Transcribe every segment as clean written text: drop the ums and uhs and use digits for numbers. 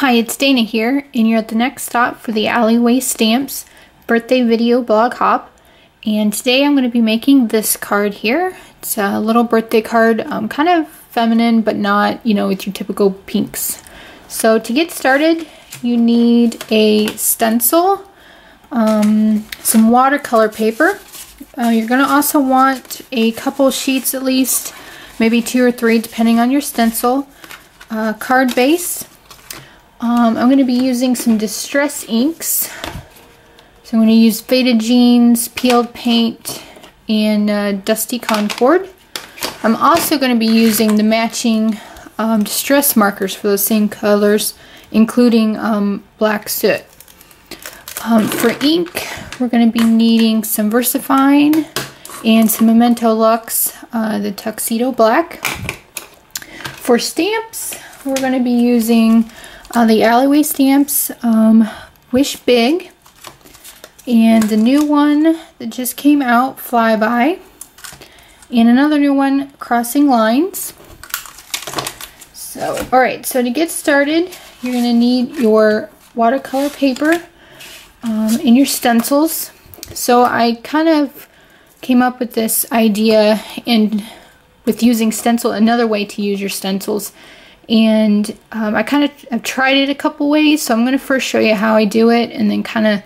Hi, it's Dana here, and you're at the next stop for the Alleyway Stamps birthday video blog hop. And today I'm going to be making this card here. It's a little birthday card, kind of feminine, but not, with your typical pinks. So to get started, you need a stencil, some watercolor paper. You're going to also want a couple sheets at least, maybe 2 or 3 depending on your stencil. Card base. I'm going to be using some distress inks. So I'm going to use Faded Jeans, Peeled Paint, and Dusty Concord. I'm also going to be using the matching distress markers for those same colors, including Black Soot. For ink, we're going to be needing some VersaFine and some Memento Luxe, the Tuxedo Black. For stamps, we're going to be using the Alleyway Stamps Wish Big, and the new one that just came out, Flyby, and another new one, Crossing Lines. So, alright, so to get started, you're going to need your watercolor paper and your stencils. So I kind of came up with this idea with using stencil, another way to use your stencils. And I kind of have tried it a couple ways, so I'm going to first show you how I do it and then kind of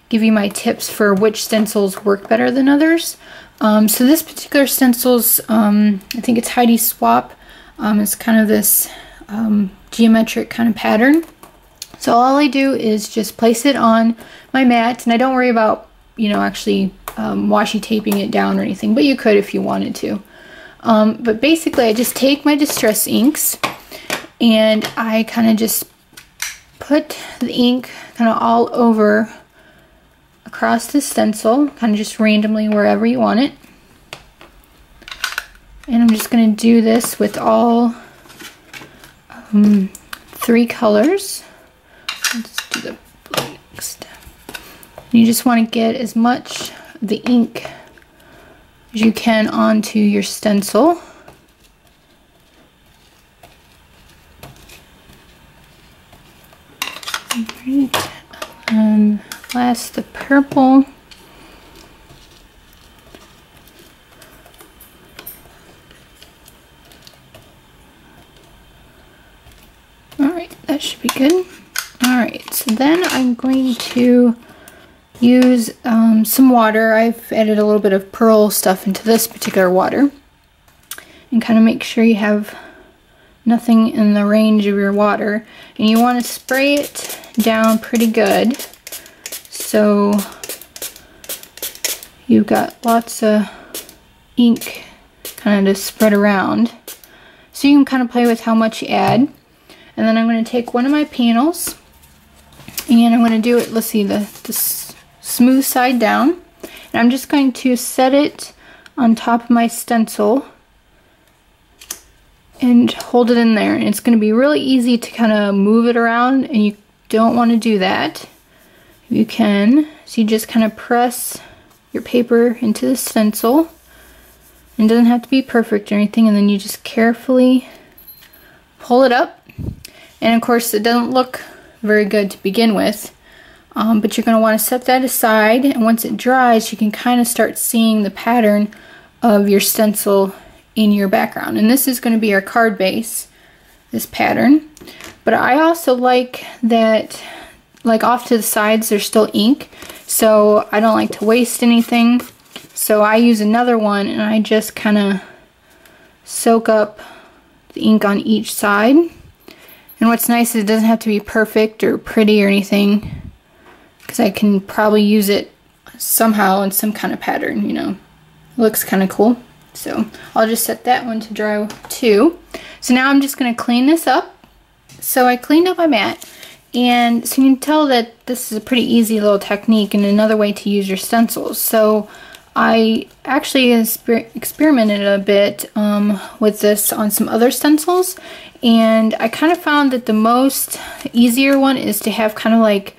give you my tips for which stencils work better than others. So this particular stencils, I think it's Heidi Swap. It's kind of this geometric kind of pattern. So all I do is just place it on my mat, and I don't worry about, actually washi taping it down or anything, but you could if you wanted to. But basically I just take my distress inks and I kind of just put the ink kind of all over across the stencil, kind of just randomly wherever you want it. And I'm just going to do this with all 3 colors. Let's do the blue next. You just want to get as much of the ink as you can onto your stencil. Alright, and last the purple. Alright, that should be good. Alright, so then I'm going to use some water. I've added a little bit of pearl stuff into this particular water. And kind of make sure you have nothing in the range of your water. And you want to spray it down pretty good, so you've got lots of ink kind of to spread around. So you can kind of play with how much you add. And then I'm going to take one of my panels and I'm going to do it, let's see, the smooth side down. And I'm just going to set it on top of my stencil and hold it in there. And it's going to be really easy to kind of move it around, and you don't want to do that. You can. So you just kind of press your paper into the stencil. It doesn't have to be perfect or anything, and then you just carefully pull it up. And of course it doesn't look very good to begin with, but you're going to want to set that aside, and once it dries you can kind of start seeing the pattern of your stencil in your background. And this is going to be our card base, this pattern. But I also like that, like, off to the sides there's still ink, so I don't like to waste anything. So I use another one and I just kind of soak up the ink on each side. And what's nice is it doesn't have to be perfect or pretty or anything, because I can probably use it somehow in some kind of pattern, It looks kind of cool. So I'll just set that one to dry too. So now I'm just going to clean this up. So I cleaned up my mat, and so you can tell that this is a pretty easy little technique and another way to use your stencils. So I actually experimented a bit with this on some other stencils, and I kind of found that the most easier one is to have kind of like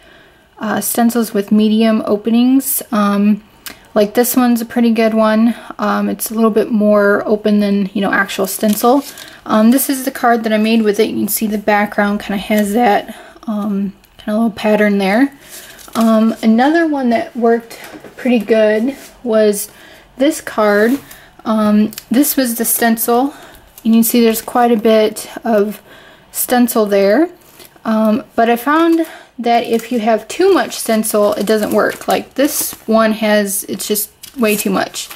stencils with medium openings. Like this one's a pretty good one. It's a little bit more open than, actual stencil. This is the card that I made with it. You can see the background kind of has that kind of little pattern there. Another one that worked pretty good was this card. This was the stencil, and you can see there's quite a bit of stencil there. But I found that if you have too much stencil, it doesn't work. Like this one it's just way too much.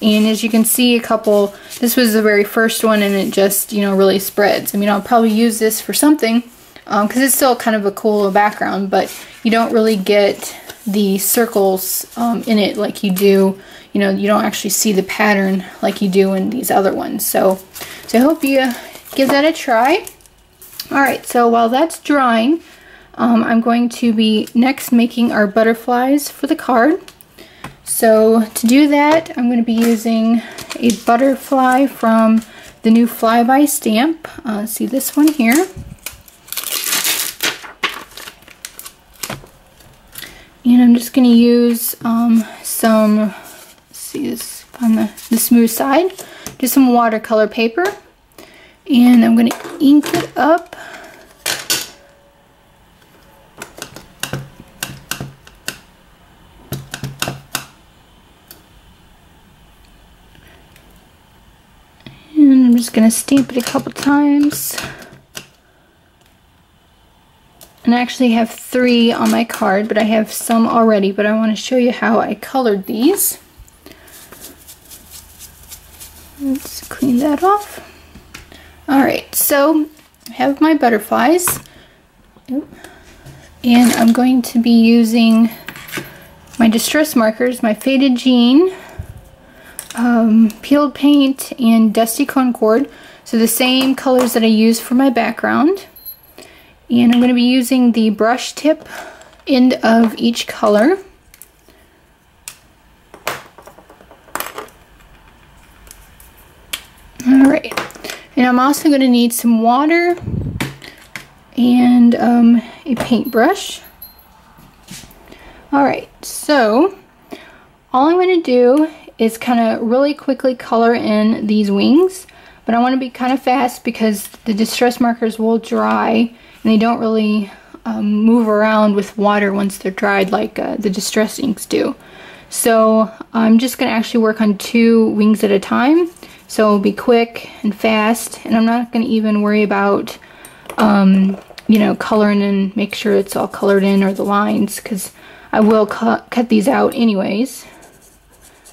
And as you can see, this was the very first one, and it just, you know, really spreads. I mean, I'll probably use this for something, because it's still kind of a cool little background, but you don't really get the circles in it like you do. You know, you don't actually see the pattern like you do in these other ones. So I hope you give that a try. Alright, so while that's drying, I'm going to be next making our butterflies for the card. So to do that, I'm going to be using a butterfly from the new Flyby stamp. See this one here. And I'm just going to use some, let's see this on the smooth side, just some watercolor paper. And I'm going to ink it up. And I'm just going to stamp it a couple times. And I actually have 3 on my card, but I have some already, but I want to show you how I colored these. Let's clean that off. Alright, so I have my butterflies, and I'm going to be using my distress markers, my Faded Jean, peeled paint, and Dusty Concord. So the same colors that I used for my background. And I'm going to be using the brush tip end of each color. Alright, and I'm also going to need some water and a paintbrush. Alright, so all I'm going to do is kind of really quickly color in these wings, but I want to be kind of fast because the distress markers will dry and they don't really move around with water once they're dried like the distress inks do. So I'm just going to actually work on 2 wings at a time. So it'll be quick and fast, and I'm not going to even worry about, you know, coloring and make sure it's all colored in or the lines, because I will cut these out anyways.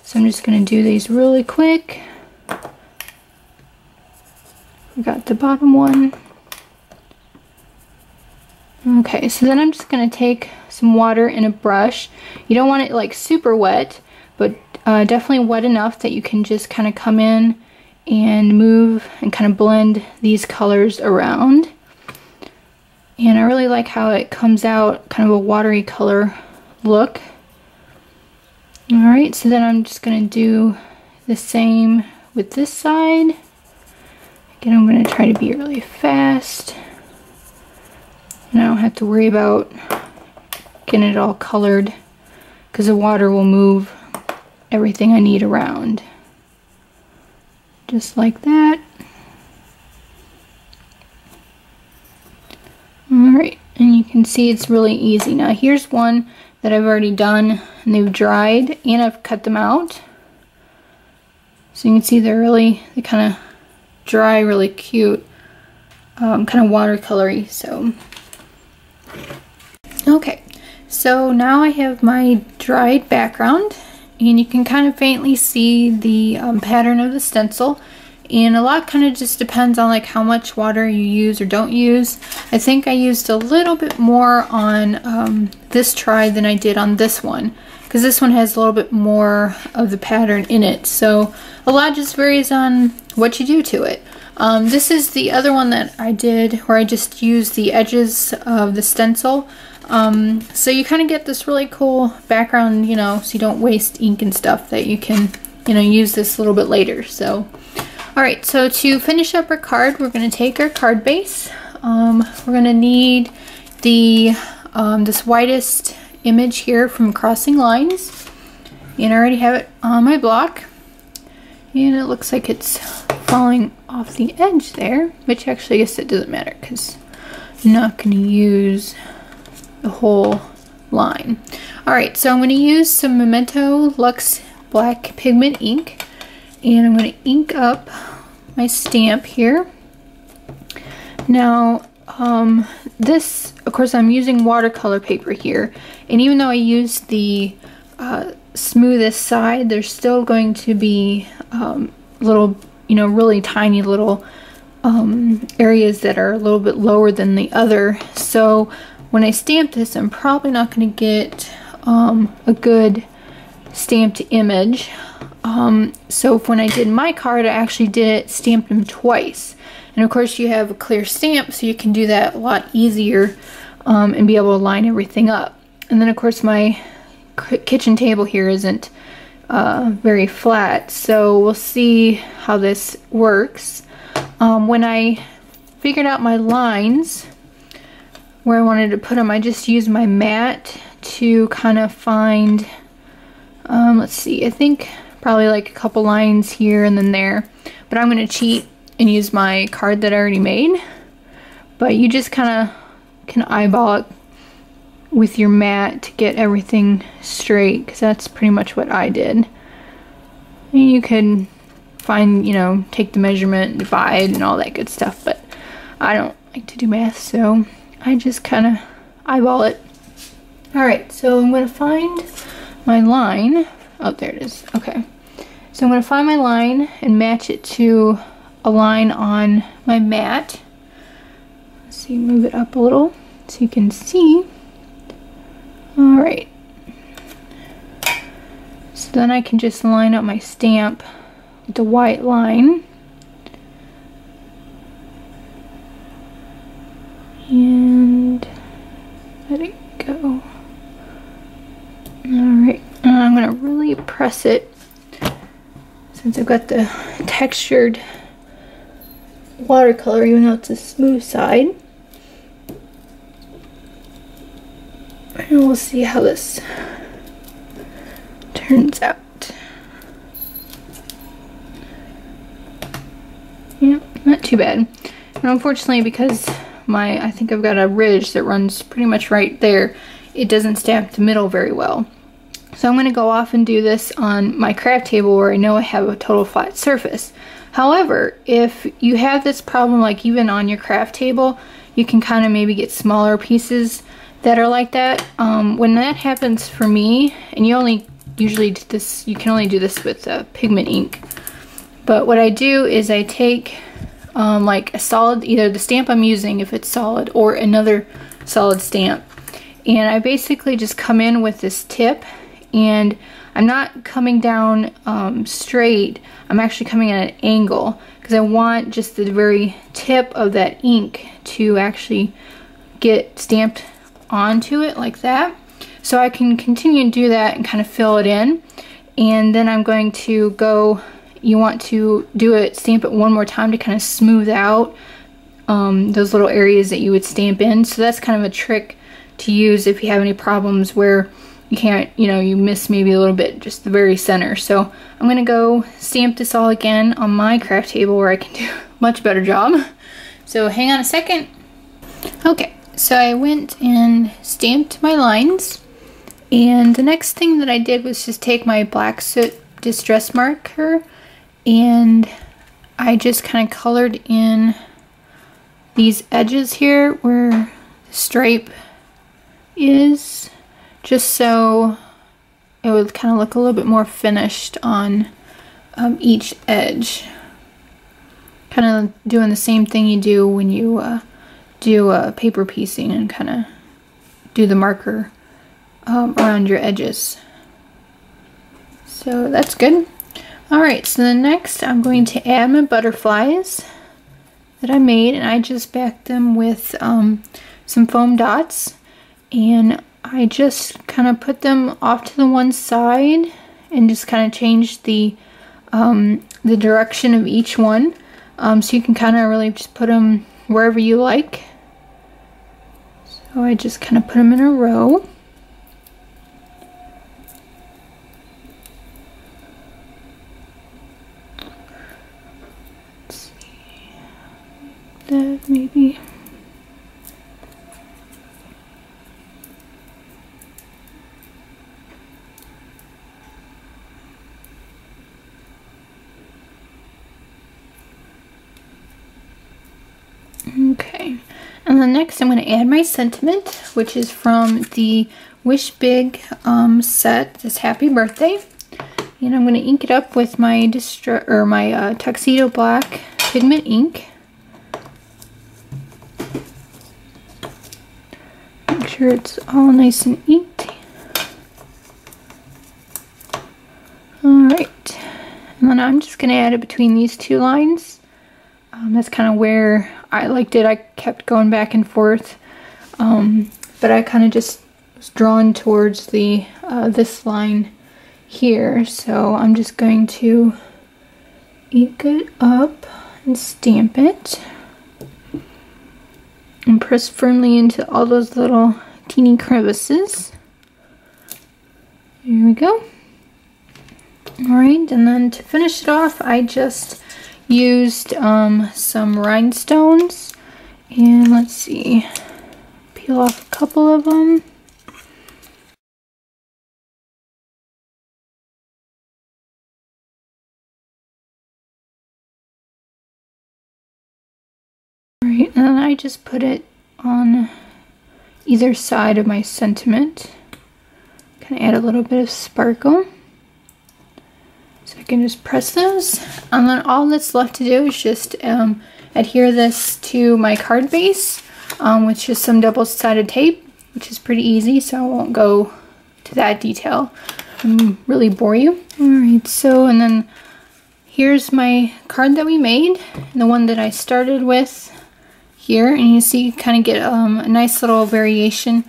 So I'm just going to do these really quick. We got the bottom one. Okay, so then I'm just going to take some water and a brush. You don't want it like super wet, but definitely wet enough that you can just kind of come in and move and kind of blend these colors around. And I really like how it comes out kind of a watery color look. Alright, so then I'm just going to do the same with this side. Again, I'm going to try to be really fast. And I don't have to worry about getting it all colored because the water will move everything I need around. Just like that. Alright, and you can see it's really easy. Now here's one that I've already done and they've dried and I've cut them out. So you can see they kind of dry really cute, kind of watercolory. So okay, so now I have my dried background and you can kind of faintly see the pattern of the stencil, and a lot kind of just depends on like how much water you use or don't use. I think I used a little bit more on this try than I did on this one, because this one has a little bit more of the pattern in it. So a lot just varies on what you do to it. This is the other one that I did where I just used the edges of the stencil. So you kind of get this really cool background, you know, so you don't waste ink and stuff, that you can, you know, use this a little bit later. So, alright, so to finish up our card, we're going to take our card base. We're going to need the this whitest image here from Crossing Lines. And I already have it on my block. And it looks like it's falling off the edge there, which actually I guess it doesn't matter because not going to use the whole line. Alright, so I'm going to use some Memento Luxe Black Pigment ink, and I'm going to ink up my stamp here. Now, this, of course, I'm using watercolor paper here, and even though I use the smoothest side, there's still going to be little, you know, really tiny little areas that are a little bit lower than the other. So when I stamp this, I'm probably not going to get a good stamped image. So when I did my card, I actually stamped them twice. And of course you have a clear stamp, so you can do that a lot easier and be able to line everything up. And then of course my kitchen table here isn't very flat, so we'll see how this works. When I figured out my lines where I wanted to put them, I just used my mat to kind of find, let's see, I think probably like a couple lines here and then there, but I'm going to cheat and use my card that I already made. But you just kind of can eyeball it with your mat to get everything straight, because that's pretty much what I did. And you could find, you know, take the measurement, divide, and all that good stuff, but I don't like to do math, so I just kind of eyeball it. Alright, so I'm going to find my line. Oh, there it is. Okay. So I'm going to find my line and match it to a line on my mat. Let's see, move it up a little so you can see. Alright. So then I can just line up my stamp with the white line. And let it go. Alright, and I'm going to really press it since I've got the textured watercolor, even though it's a smooth side. And we'll see how this turns out. Yeah, not too bad. And unfortunately, because I think I've got a ridge that runs pretty much right there, it doesn't stamp the middle very well. So I'm going to go off and do this on my craft table where I know I have a total flat surface. However, if you have this problem, like even on your craft table, you can kind of maybe get smaller pieces that are like that. When that happens for me, and you can only do this with pigment ink. But what I do is I take like a solid, either the stamp I'm using if it's solid, or another solid stamp, and I basically just come in with this tip, and I'm not coming down straight, I'm actually coming at an angle, because I want just the very tip of that ink to actually get stamped onto it like that. So I can continue to do that and kind of fill it in, and then I'm going to go, you want to do it, stamp it one more time to kind of smooth out those little areas that you would stamp in. So that's kind of a trick to use if you have any problems where you can't, you know, you miss maybe a little bit just the very center. So I'm gonna go stamp this all again on my craft table where I can do a much better job. So hang on a second. Okay, so I went and stamped my lines, and the next thing that I did was just take my black soot distress marker, and I just kind of colored in these edges here where the stripe is, just so it would kind of look a little bit more finished on each edge. Kind of doing the same thing you do when you do paper piecing, and kind of do the marker around your edges. So that's good. Alright, so the next I'm going to add my butterflies that I made, and I just backed them with some foam dots, and I just kind of put them off to the one side and just kind of change the direction of each one, so you can kind of really just put them wherever you like. So I just kind of put them in a row. Let's see, that maybe. Okay, and then next I'm going to add my sentiment, which is from the Wish Big set, this Happy Birthday. And I'm going to ink it up with my Tuxedo Black pigment ink. Make sure it's all nice and inked. Alright, and then I'm just going to add it between these two lines. That's kind of where I liked it. I kept going back and forth, but I kind of just was drawn towards the this line here, so I'm just going to ink it up and stamp it and press firmly into all those little teeny crevices. Here we go. Alright, and then to finish it off, I just used some rhinestones, and let's see, peel off a couple of them. Alright, and then I just put it on either side of my sentiment. Kind of add a little bit of sparkle. So I can just press those, and then all that's left to do is just adhere this to my card base with just some double-sided tape, which is pretty easy, so I won't go to that detail and really bore you. Alright, so and then here's my card that we made, the one that I started with here, and you see you kind of get a nice little variation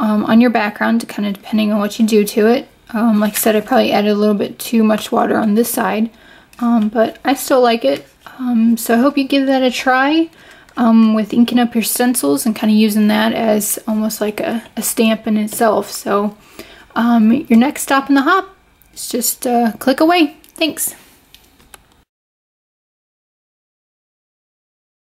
on your background, kind of depending on what you do to it. Like I said, I probably added a little bit too much water on this side, but I still like it. So I hope you give that a try with inking up your stencils and kind of using that as almost like a stamp in itself. So your next stop in the hop is just click away. Thanks.